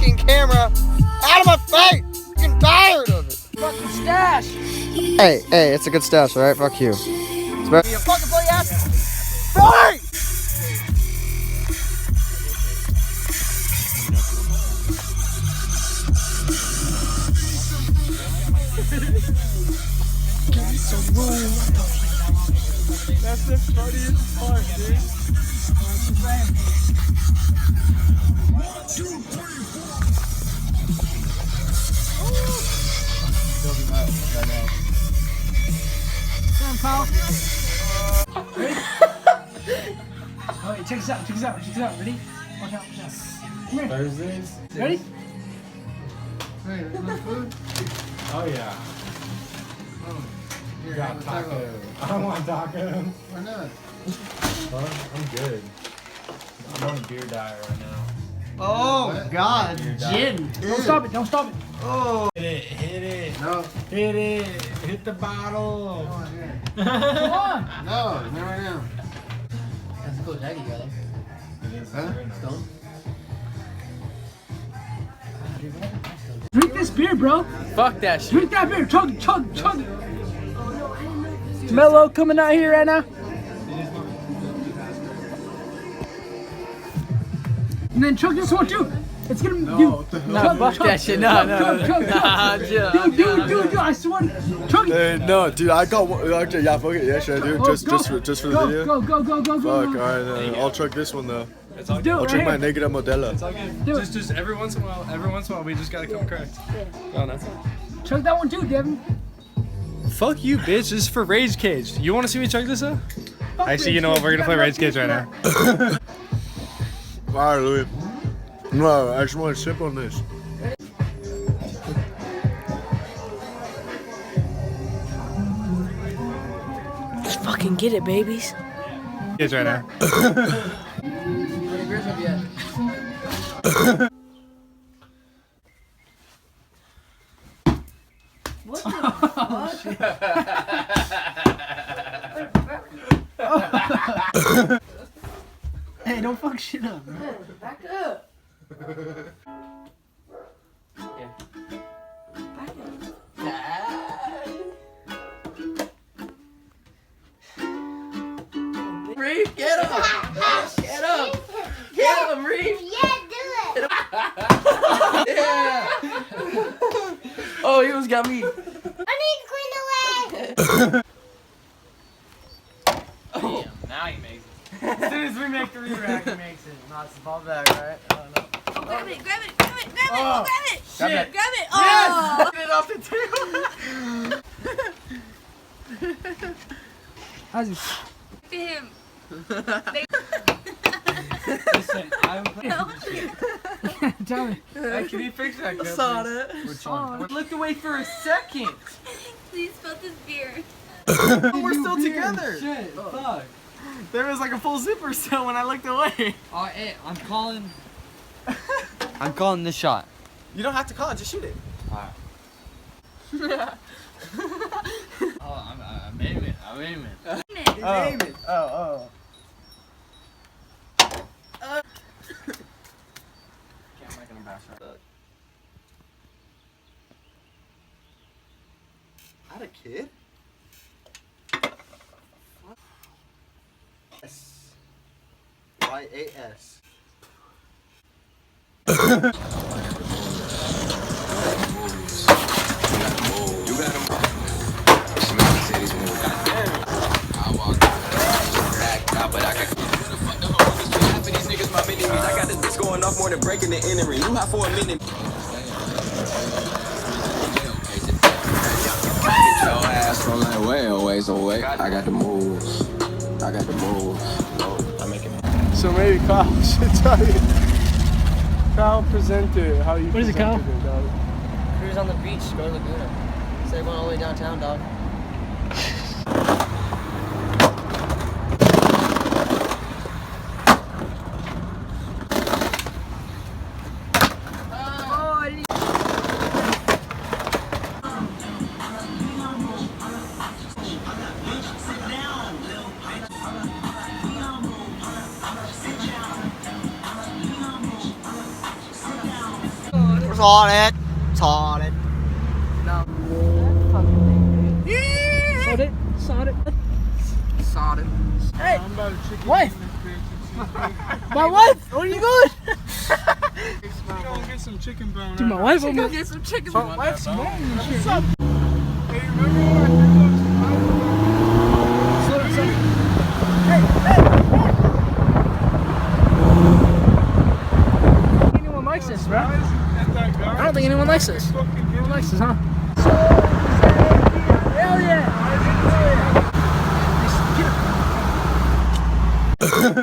fucking camera out of my face. I'm fucking tired of it. Fucking stash. Hey, it's a good stash, alright? Fuck you. It's better. You fucking play ass. Right! Give me some room. That's the funniest part, dude. Ready? Oh, wait, check this out, check this out, check this out. Ready? Watch out, watch out. Come here. Thursdays? Ready? Hey, there's no food? Oh, yeah. Here, Got taco. I don't want taco. Why not? Huh? I'm good. I'm on a beer diet right now. Oh, God. Beer diet. Gin. Don't stop it, don't stop it. Oh. Hit it, hit it. No. Hit it. Hit the bottle. Come on, here. Come on. No, not right now. That's a cool jacket you got there. Huh? Stone. Drink this beer, bro. Fuck that shit. Drink that beer. Chug, chug, chug. Mellow coming out here right now. And then chug this one too. It's gonna what the hell? No, fuck that shit. No, Dude, I swear. Chug it. No, dude, I got one. Actually, yeah, fuck it. Yeah, should I do it? Just for the video? Go. Fuck, alright, I'll chug this one though. It's all Do good. it I'll right chug my here. Negra Modella. It's all good. Just every once in a while, we just gotta come correct. Oh, no. Chug that one too, Devin. Fuck you, bitch. This is for Rage Cage. You wanna see me chug this up? Fuck Actually, you Rage know what? Cage. We're gonna play Rage Cage right now. Alright, Louis. No, I just want to sip on this. Let's fucking get it, babies. Cage right now. How many beers have you had? What the fuck? Hey, don't fuck shit up, bro. Back up. Reef, get him! Get him! Get him, Reef! Yeah, do it. Yeah! Oh, he almost got me. I need to clean away. Damn, now he makes it. As soon as we make the re-rack, he makes it. Knocks the ball back, right? Oh, no. Oh, grab it. Oh, Grab it. shit. Grab it. Oh. Get it off the table. How's it? Him. Listen, tell me. Hey, can you fix that? I saw that. Which one? Looked away for a second. Please spill this beer. We're still together. Shit, fuck. There was like a full zipper still when I looked away. Hey, I'm calling. I'm calling this shot. You don't have to call it, just shoot it. Oh, I'm aiming. I'm aiming. He's aiming. Oh. Can't make him pass that. Not a kid? S-Y-A-S. I got this bitch going off more than breaking the entering. You hot for a minute. Get your ass from like way away. I got the moves. I'm making it. So maybe Kyle should tell you. Kyle, present it how you What is it, Kyle? presented it, dog. Cruise on the beach, go to Laguna. Say one all the way downtown, dog. Solid. Solid. Sawed it. Sawed it. Sawed it. Hey, wife. My wife. Where are you going? Gonna get some chicken bone. Dude, my wife. I'm Go get some chicken. my wife's bone and shit. Hey, remember when I did those Slow down, slow down. Anyone likes this, bro? at that guy? I don't think anyone likes this. Fucking Anyone likes this, huh? Hell yeah!